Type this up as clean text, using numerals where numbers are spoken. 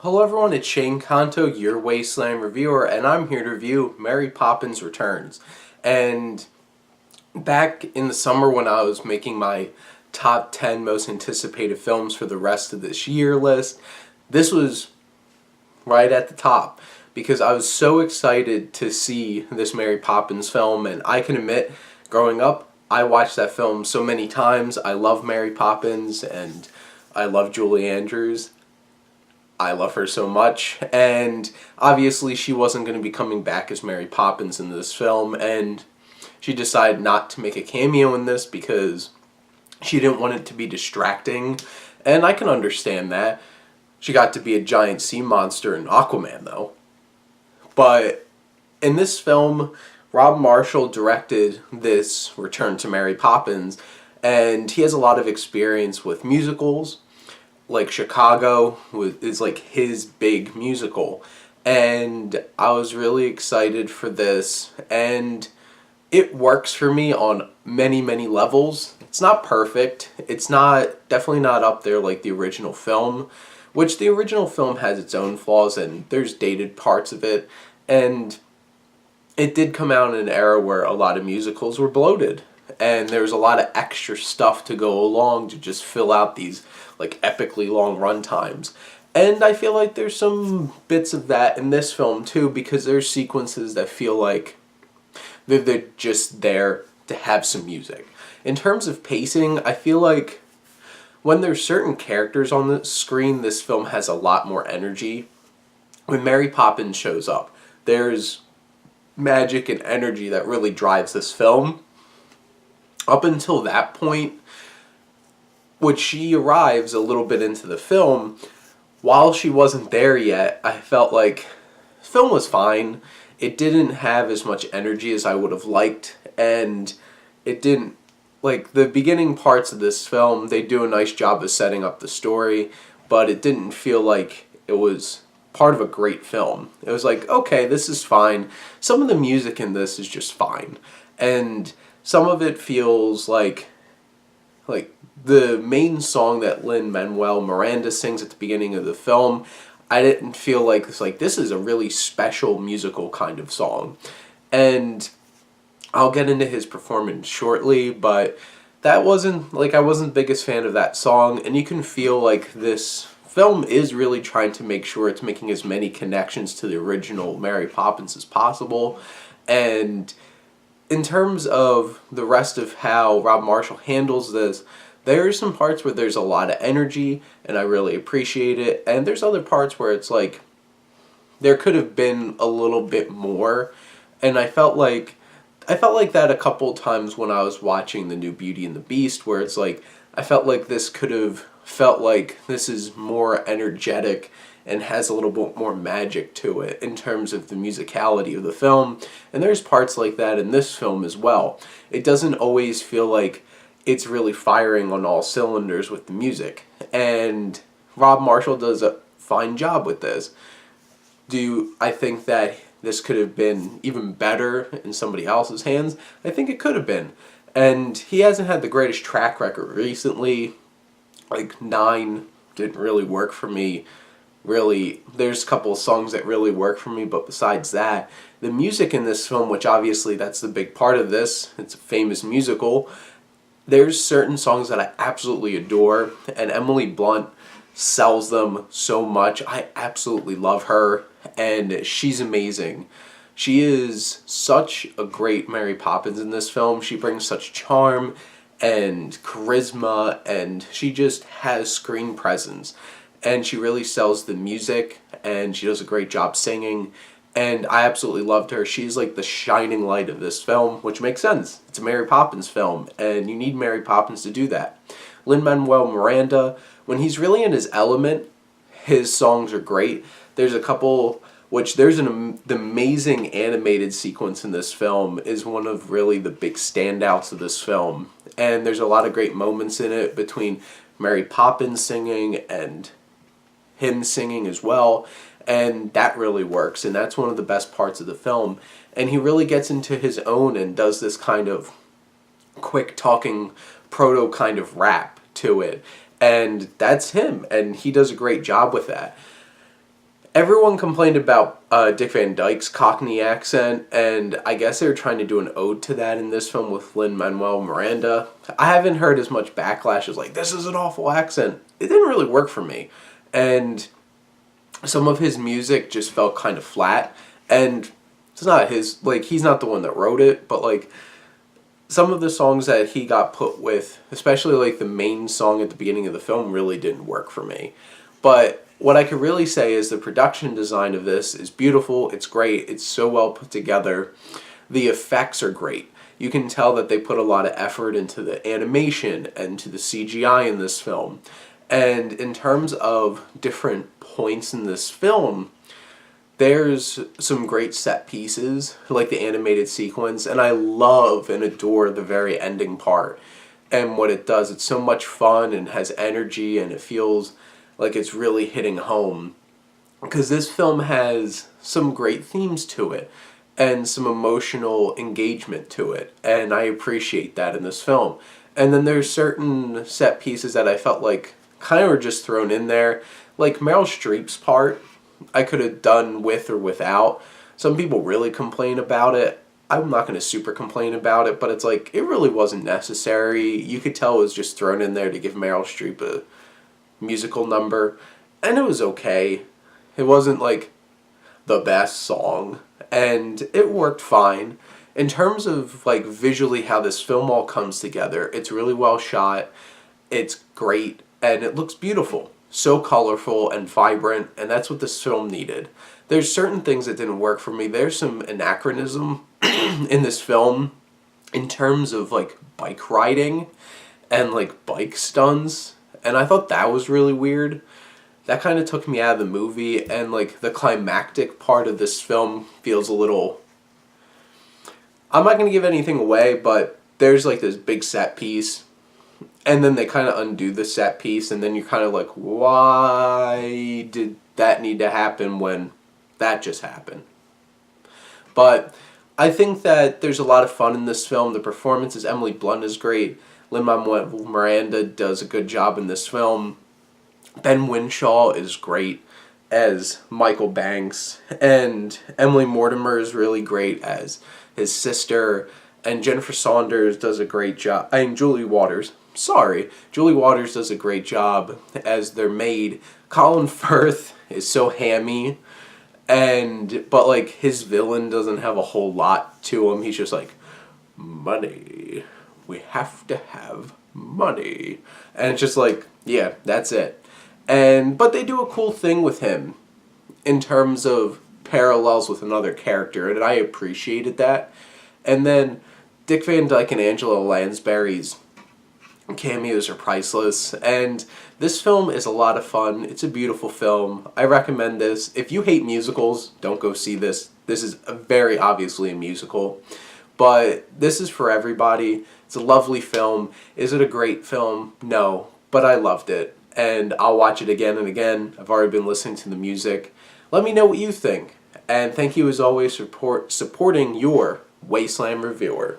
Hello everyone, it's Shane Kanto, your Wasteland reviewer, and I'm here to review Mary Poppins Returns. And back in the summer when I was making my top 10 most anticipated films for the rest of this year list, this was right at the top because I was so excited to see this Mary Poppins film, and I can admit, growing up, I watched that film so many times. I love Mary Poppins and I love Julie Andrews. I love her so much, and obviously she wasn't going to be coming back as Mary Poppins in this film, and she decided not to make a cameo in this because she didn't want it to be distracting, and I can understand that. She got to be a giant sea monster in Aquaman, though. But in this film, Rob Marshall directed this Return to Mary Poppins, and he has a lot of experience with musicals. Like Chicago is like his big musical, and I was really excited for this, and it works for me on many levels. It's not perfect. It's definitely not up there like the original film, which the original film has its own flaws and there's dated parts of it, and it did come out in an era where a lot of musicals were bloated and there was a lot of extra stuff to go along to just fill out these like epically long run times. And I feel like there's some bits of that in this film too, because there's sequences that feel like they're just there to have some music. In terms of pacing, I feel like when there's certain characters on the screen, this film has a lot more energy. When Mary Poppins shows up, there's magic and energy that really drives this film. Up until that point, which she arrives a little bit into the film, while she wasn't there yet, I felt like the film was fine. It didn't have as much energy as I would have liked, and it didn't, like, the beginning parts of this film, they do a nice job of setting up the story, but it didn't feel like it was part of a great film. It was like, okay, this is fine. Some of the music in this is just fine, and some of it feels like the main song that Lin-Manuel Miranda sings at the beginning of the film. I didn't feel like this is a really special musical kind of song. And I'll get into his performance shortly, but that wasn't, I wasn't the biggest fan of that song, and you can feel like this film is really trying to make sure it's making as many connections to the original Mary Poppins as possible. And in terms of the rest of how Rob Marshall handles this, there are some parts where there's a lot of energy, and I really appreciate it, and there's other parts where it's like, there could have been a little bit more, and I felt like that a couple times when I was watching the new Beauty and the Beast, where it's like, I felt like this could have felt like this is more energetic and has a little bit more magic to it in terms of the musicality of the film. And there's parts like that in this film as well. It doesn't always feel like it's really firing on all cylinders with the music. And Rob Marshall does a fine job with this. Do I think that this could have been even better in somebody else's hands? I think it could have been. And he hasn't had the greatest track record recently. Like 9 didn't really work for me. Really, there's a couple of songs that really work for me, but besides that, the music in this film, which obviously that's the big part of this, it's a famous musical, there's certain songs that I absolutely adore, and Emily Blunt sells them so much. I absolutely love her, and she's amazing. She is such a great Mary Poppins in this film. She brings such charm and charisma, and she just has screen presence. And she really sells the music, and she does a great job singing, and I absolutely loved her. She's like the shining light of this film, which makes sense. It's a Mary Poppins film, and you need Mary Poppins to do that. Lin-Manuel Miranda, when he's really in his element, his songs are great. There's a couple, the amazing animated sequence in this film is one of really the big standouts of this film, and there's a lot of great moments in it between Mary Poppins singing and him singing as well, and that really works, and that's one of the best parts of the film. And he really gets into his own and does this kind of quick talking proto kind of rap to it, and that's him, and he does a great job with that. Everyone complained about Dick Van Dyke's Cockney accent, and I guess they were trying to do an ode to that in this film with Lin-Manuel Miranda. I haven't heard as much backlash as like, this is an awful accent. It didn't really work for me. And some of his music just felt kind of flat, and it's not his, like, he's not the one that wrote it, but like, some of the songs that he got put with, especially like the main song at the beginning of the film, really didn't work for me. But what I could really say is the production design of this is beautiful, it's great, it's so well put together. The effects are great. You can tell that they put a lot of effort into the animation and to the CGI in this film. And in terms of different points in this film, there's some great set pieces, like the animated sequence, and I love and adore the very ending part. And what it does, it's so much fun and has energy, and it feels like it's really hitting home. Because this film has some great themes to it, and some emotional engagement to it, and I appreciate that in this film. And then there's certain set pieces that I felt like kind of were just thrown in there, like Meryl Streep's part. I could have done with or without. Some people really complain about it. I'm not going to super complain about it, but it's like, it really wasn't necessary. You could tell it was just thrown in there to give Meryl Streep a musical number, and it was okay. It wasn't like the best song, and it worked fine. In terms of like visually how this film all comes together, it's really well shot, it's great, and it looks beautiful. So colorful and vibrant, and that's what this film needed. There's certain things that didn't work for me. There's some anachronism in this film in terms of like bike riding and like bike stunts, and I thought that was really weird. That kind of took me out of the movie, and like the climactic part of this film feels a little... I'm not going to give anything away, but there's like this big set piece, and then they kind of undo the set piece, and then you're kind of like, why did that need to happen when that just happened? But I think that there's a lot of fun in this film. The performances, Emily Blunt is great. Lin-Manuel Miranda does a good job in this film. Ben Whishaw is great as Michael Banks, and Emily Mortimer is really great as his sister, and Jennifer Saunders does a great job. Julie Waters does a great job as their maid. Colin Firth is so hammy, but like his villain doesn't have a whole lot to him. He's just like, money. We have to have money. And it's just like, yeah, that's it. But they do a cool thing with him in terms of parallels with another character, and I appreciated that. And then Dick Van Dyke and Angela Lansbury's cameos are priceless, and this film is a lot of fun. It's a beautiful film. I recommend this. If you hate musicals, don't go see this. This is very obviously a musical, but this is for everybody. It's a lovely film. Is it a great film? No, but I loved it, and I'll watch it again and again. I've already been listening to the music. Let me know what you think, and thank you as always for supporting your Wasteland Reviewer.